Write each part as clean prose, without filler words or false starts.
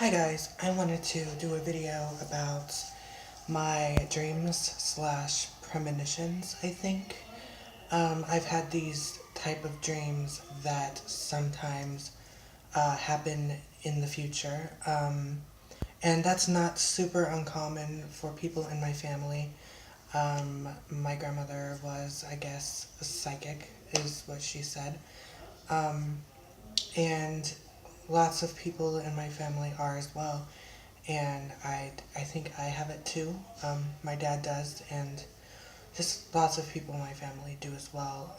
Hi guys, I wanted to do a video about my dreams slash premonitions, I think. I've had these type of dreams that sometimes happen in the future. And that's not super uncommon for people in my family. My grandmother was, I guess, a psychic, is what she said. Um, and lots of people in my family are as well. And I think I have it too. My dad does, and just lots of people in my family do as well.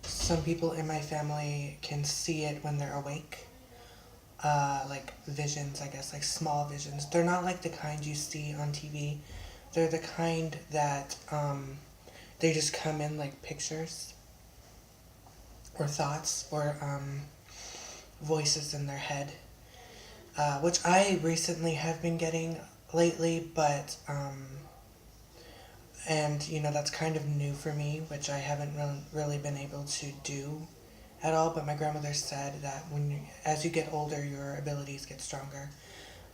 Some people in my family can see it when they're awake. Like visions, I guess, like small visions. They're not like the kind you see on TV. They're the kind that they just come in like pictures or thoughts or voices in their head, which I recently have been getting lately, but and that's kind of new for me, which I haven't really been able to do at all. But my grandmother said that as you get older, your abilities get stronger,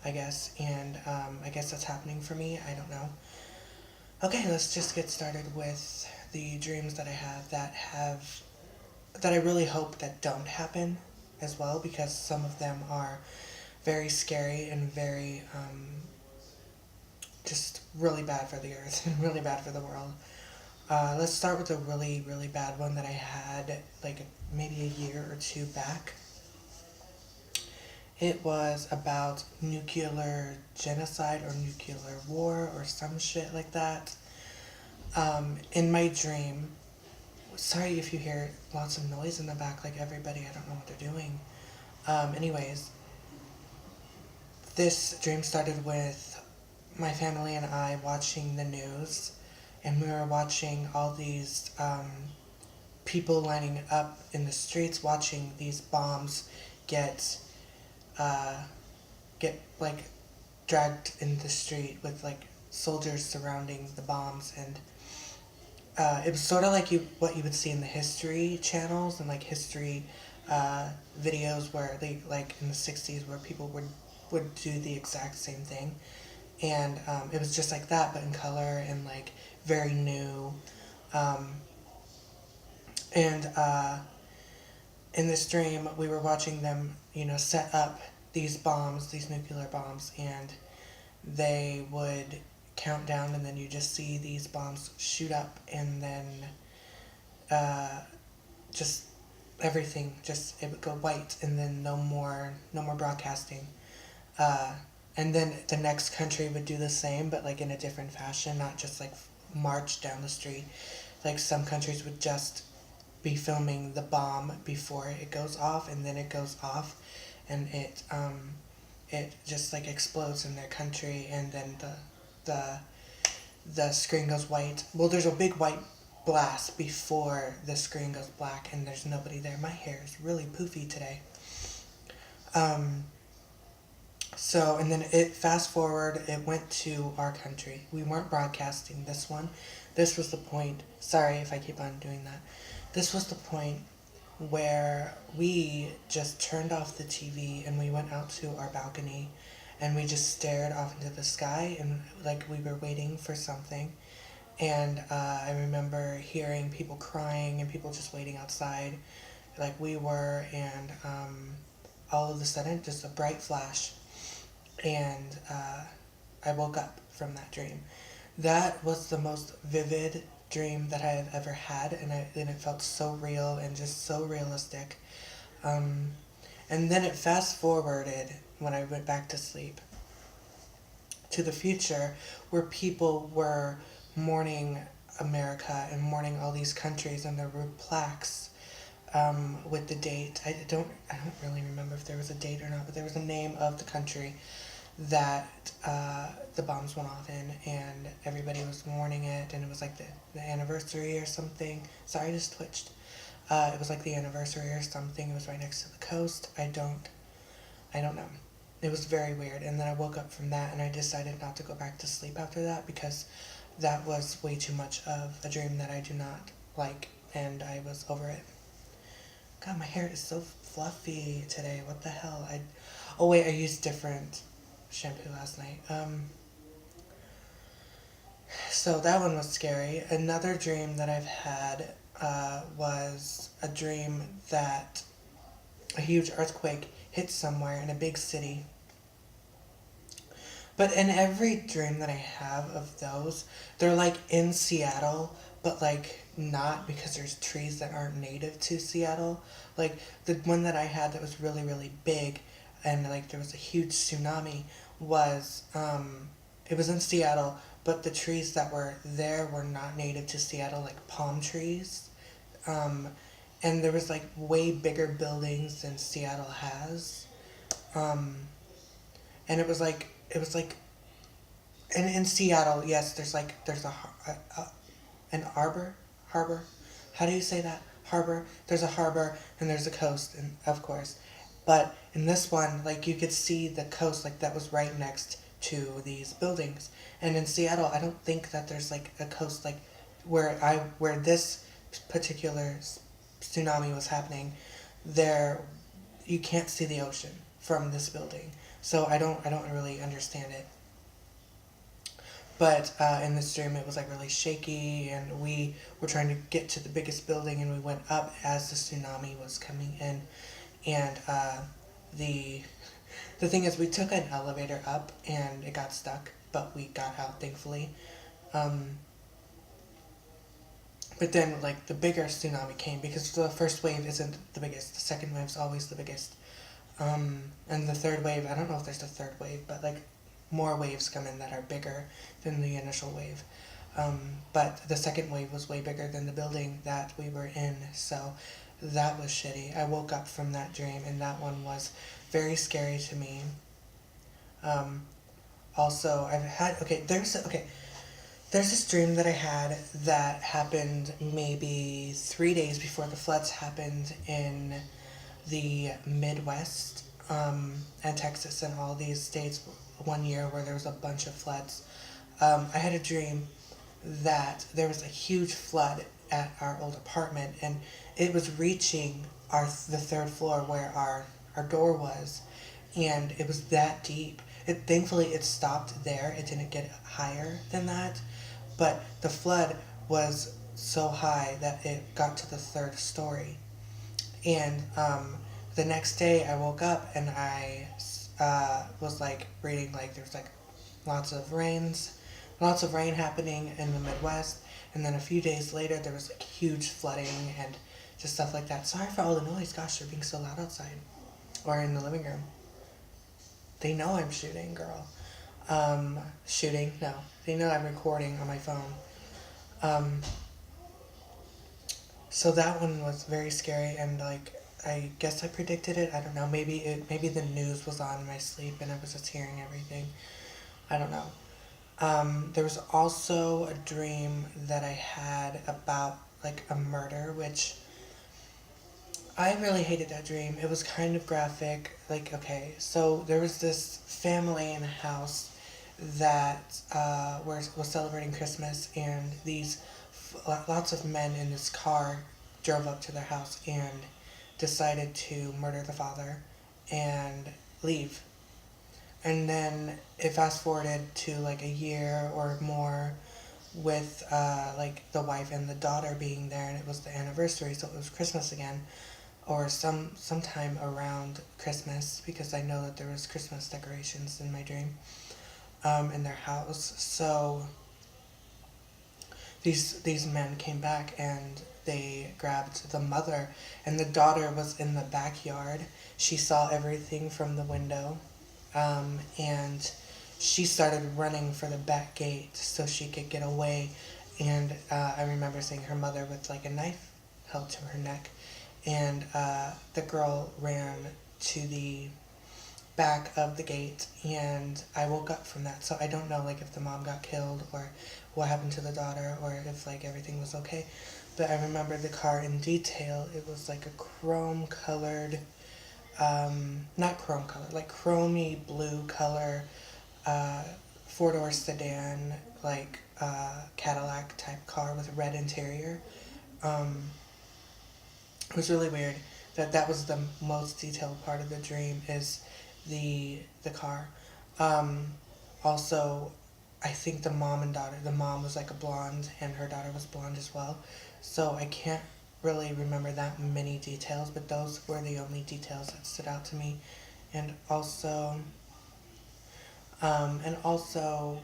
I guess, and I guess that's happening for me. I don't know. Okay, let's just get started with the dreams that I have that I really hope that don't happen as well, because some of them are very scary and very just really bad for the earth and really bad for the world. Let's start with a really, really bad one that I had like maybe a year or two back. It was about nuclear genocide or nuclear war or some shit like that. In my dream, sorry if you hear lots of noise in the back, like everybody, I don't know what they're doing. Anyways, this dream started with my family and I watching the news, and we were watching all these people lining up in the streets, watching these bombs get uh, get like dragged in the street with like soldiers surrounding the bombs, and it was sort of like what you would see in the history channels and like history videos where they like in the 60s where people would do the exact same thing, and it was just like that but in color and like very new, um, and in this dream we were watching them set up these bombs, these nuclear bombs, and they would count down, and then you just see these bombs shoot up, and then uh, just everything, just it would go white, and then no more broadcasting, uh, and then the next country would do the same but like in a different fashion, not just like march down the street. Like some countries would just be filming the bomb before it goes off, and then it goes off, and it just like explodes in their country, and then the the screen goes white. Well, there's a big white blast before the screen goes black, and there's nobody there. My hair is really poofy today. Um, so, and then it fast forward, it went to our country. We weren't broadcasting this one. This was the point. Sorry if I keep on doing that. This was the point where we just turned off the TV and we went out to our balcony and we just stared off into the sky, and like we were waiting for something. And I remember hearing people crying and people just waiting outside like we were, and all of a sudden just a bright flash, and I woke up from that dream. That was the most vivid dream that I have ever had, and it felt so real and just so realistic. Um, and then it fast forwarded when I went back to sleep to the future, where people were mourning America and mourning all these countries, and there were plaques with the date. I don't really remember if there was a date or not, but there was a name of the country that the bombs went off in, and everybody was mourning it, and it was like the anniversary or something. Sorry, I just twitched. It was like the anniversary or something. It was right next to the coast. I don't know. It was very weird, and then I woke up from that, and I decided not to go back to sleep after that, because that was way too much of a dream that I do not like, and I was over it. God, my hair is so fluffy today. What the hell? Oh wait, I used different shampoo last night. So that one was scary. Another dream that I've had was a dream that a huge earthquake hit somewhere in a big city. But in every dream that I have of those, they're like in Seattle, but like not, because there's trees that aren't native to Seattle. Like the one that I had that was really, really big and like there was a huge tsunami was it was in Seattle, but the trees that were there were not native to Seattle, like palm trees. Um, and there was like way bigger buildings than Seattle has. Um, and it was like in Seattle, yes, there's an harbor. How do you say that? Harbor. There's a harbor and there's a coast, and of course, but in this one, like you could see the coast, like that was right next to these buildings. And in Seattle, I don't think that there's like a coast like where this particular tsunami was happening. There, you can't see the ocean from this building, so I don't really understand it. But in the stream, it was like really shaky, and we were trying to get to the biggest building, and we went up as the tsunami was coming in. And the the thing is, we took an elevator up, and it got stuck, but we got out thankfully. Um, but then, like the bigger tsunami came because the first wave isn't the biggest. The second wave's always the biggest. And the third wave, I don't know if there's a third wave, but like more waves come in that are bigger than the initial wave. But the second wave was way bigger than the building that we were in, so that was shitty. I woke up from that dream, and that one was very scary to me. Um, Also, there's this dream that I had that happened maybe 3 days before the floods happened in the Midwest, and Texas and all these states one year where there was a bunch of floods. I had a dream that there was a huge flood at our old apartment, and it was reaching the third floor where our door was, and it was that deep. Thankfully it stopped there. It didn't get higher than that, but the flood was so high that it got to the third story. And the next day I woke up and I was like reading, like there's like lots of rains, lots of rain happening in the Midwest. And then a few days later there was like huge flooding and just stuff like that. Sorry for all the noise. Gosh, you're being so loud outside or in the living room. They know I'm shooting, girl. Shooting? No. They know I'm recording on my phone. Um, So that one was very scary, and like I guess I predicted it. I don't know. Maybe the news was on in my sleep and I was just hearing everything. I don't know. There was also a dream that I had about like a murder, which I really hated that dream. It was kind of graphic. Like, okay, so there was this family in a house that was celebrating Christmas, and these lots of men in this car drove up to their house and decided to murder the father and leave. And then it fast forwarded to like a year or more with like the wife and the daughter being there, and it was the anniversary, so it was Christmas again, or sometime around Christmas, because I know that there was Christmas decorations in my dream, in their house. So these men came back and they grabbed the mother, and the daughter was in the backyard. She saw everything from the window, and she started running for the back gate so she could get away. And I remember seeing her mother with like a knife held to her neck, and the girl ran to the back of the gate, and I woke up from that. So I don't know like if the mom got killed or what happened to the daughter, or if like everything was okay. But I remember the car in detail. It was like a chrome colored, not chrome color, like chromy blue color, uh, four-door sedan, like Cadillac type car with a red interior. It was really weird. that was the most detailed part of the dream is the car. Um, Also, I think the mom and daughter. The mom was like a blonde, and her daughter was blonde as well. So I can't really remember that many details, but those were the only details that stood out to me. And also, and also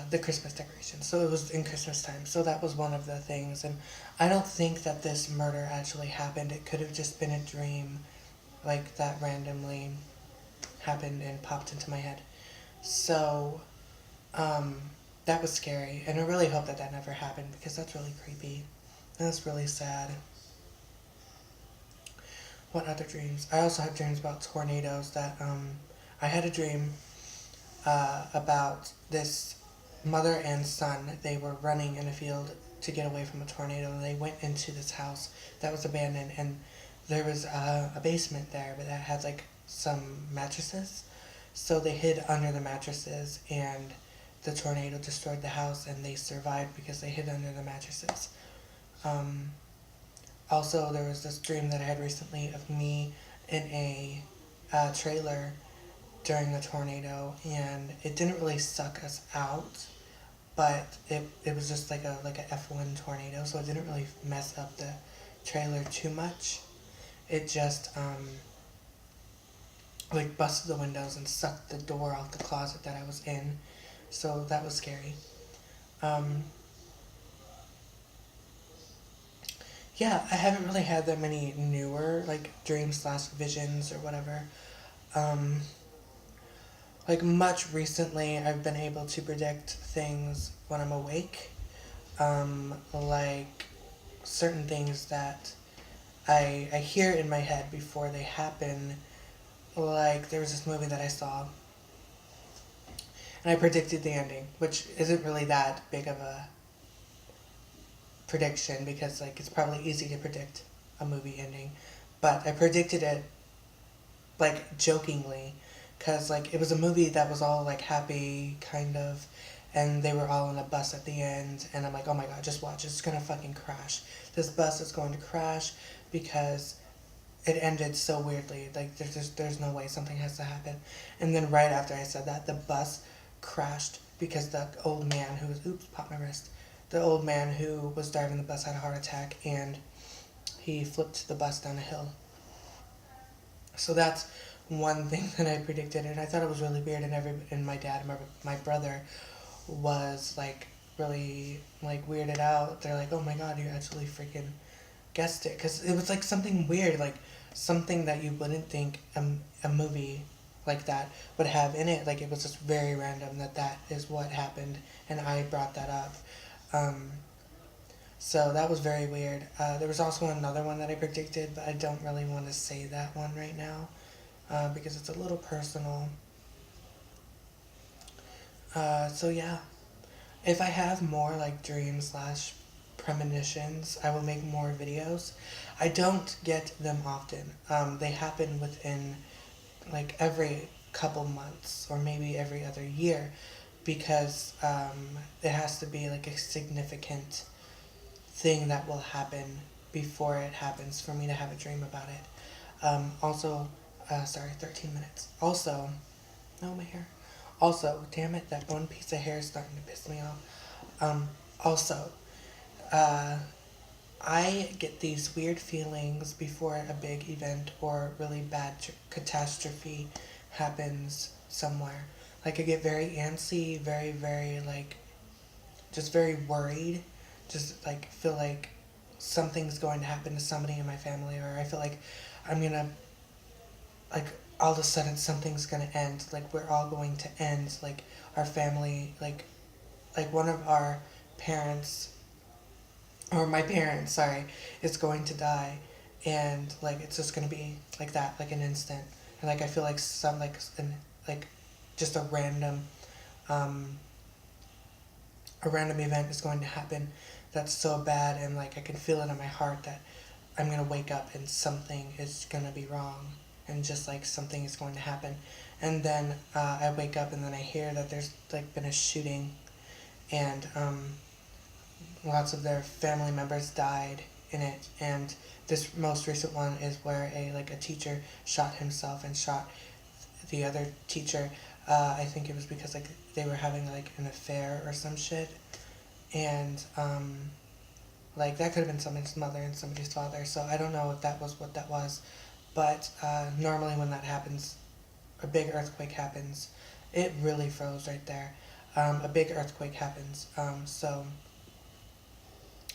the Christmas decorations. So it was in Christmas time. So that was one of the things. And I don't think that this murder actually happened. It could have just been a dream, like that randomly happened and popped into my head. So um, that was scary. And I really hope that that never happened because that's really creepy. And that's really sad. What other dreams? I also have dreams about tornadoes that I had a dream about this mother and son. They were running in a field to get away from a tornado, and they went into this house that was abandoned, and there was a basement there, but that had like some mattresses. So they hid under the mattresses, and the tornado destroyed the house, and they survived because they hid under the mattresses. Um, Also, there was this dream that I had recently of me in a trailer during the tornado, and it didn't really suck us out, but it was just like a F1 tornado, so it didn't really mess up the trailer too much. It just like busted the windows and sucked the door off the closet that I was in, so that was scary. Um, yeah, I haven't really had that many newer like dreams slash visions or whatever. Um, like much recently, I've been able to predict things when I'm awake, like certain things that I hear in my head before they happen. Like there was this movie that I saw, and I predicted the ending, which isn't really that big of a prediction because like it's probably easy to predict a movie ending, but I predicted it like jokingly because like it was a movie that was all like happy kind of, and they were all on a bus at the end, and I'm like, oh my god, just watch, it's gonna fucking crash. This bus is going to crash because it ended so weirdly. Like there's no way, something has to happen. And then right after I said that, the bus crashed because the old man who was oops, popped my wrist. The old man who was driving the bus had a heart attack, and he flipped the bus down a hill. So that's one thing that I predicted, and I thought it was really weird. And my dad, and my brother, was like really like weirded out. They're like, "Oh my god, you actually freaking guessed it," because it was like something weird, like something that you wouldn't think a movie like that would have in it. Like it was just very random that that is what happened, and I brought that up. Um, so that was very weird. There was also another one that I predicted, but I don't really want to say that one right now because it's a little personal. So yeah, if I have more like dreams slash premonitions, I will make more videos. I don't get them often. They happen within like every couple months or maybe every other year because it has to be like a significant thing that will happen before it happens for me to have a dream about it. Also, sorry, 13 minutes. Also, no, my hair. Also, damn it, that one piece of hair is starting to piss me off. Also, uh, I get these weird feelings before a big event or really bad catastrophe happens somewhere. Like, I get very antsy, very, very, like, just very worried. Just, like, feel like something's going to happen to somebody in my family, or I feel like I'm gonna, like, all of a sudden something's gonna end. Like, we're all going to end. Like, our family, like one of our parents or my parents, sorry, is going to die, and like it's just gonna be like that, like an instant, and like I feel like some like just um, a random event is going to happen that's so bad, and like I can feel it in my heart that I'm gonna wake up and something is gonna be wrong, and just like something is going to happen, and then I wake up and then I hear that there's like been a shooting, and lots of their family members died, in it, and this most recent one is where a teacher shot himself and shot the other teacher. I think it was because like they were having like an affair or some shit, and like that could have been somebody's mother and somebody's father. So I don't know if that was what that was, but normally when that happens, a big earthquake happens. It really froze right there. A big earthquake happens. So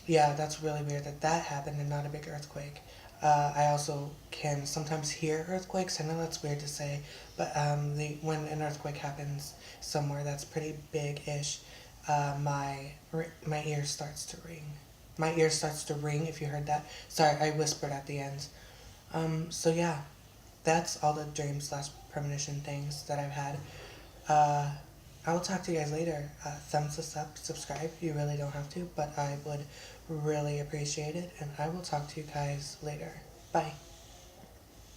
yeah, that's really weird that that happened and not a big earthquake. I also can sometimes hear earthquakes. I know that's weird to say, but when an earthquake happens somewhere that's pretty big-ish, my ear starts to ring. My ear starts to ring. If you heard that, sorry, I whispered at the end. So yeah, that's all the dream slash premonition things that I've had. Uh, I will talk to you guys later. Thumbs us up, subscribe. You really don't have to, but I would really appreciate it. And I will talk to you guys later. Bye.